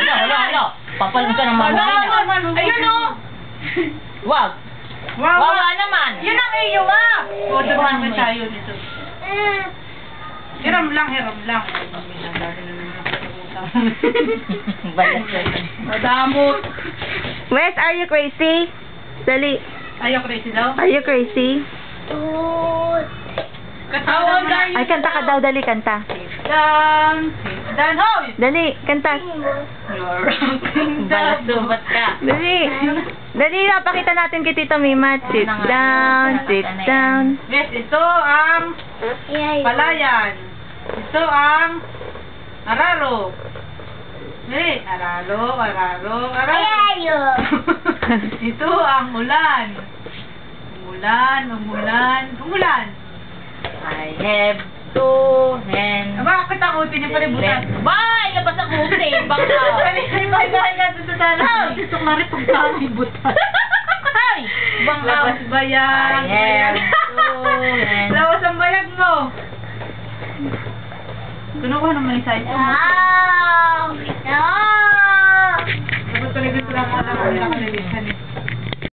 Hala. Papalag ka ng mga Ayun o. Wag. Wawa naman. Yun ang iyo ma. O, diba naman tayo nito. Hiram lang. Balas ka. Madamot. Wes, are you crazy? Dali. Ayaw crazy daw. Are you crazy? How old are you? Ay, kanta ka daw. Dali, kanta. Dan, hoy! Dali, kanta. You're rocking Balas the subat ka. Dali, napakita natin kay Tita Mima. Sit down, sit down. Yes, ito ang palayan. Ito ang araro. Araro. Ito ang ulan. Umulan. I have two hands. Bakit ako pinipalibutan? Bye! Labas ang husay. Baka. Bye nga dito sa sana. Gusto nga rin pag palibutan. Ay! Labas bayag. I have two hands. Labas ang bayag mo. Kuno ko naman isa ito. Wow!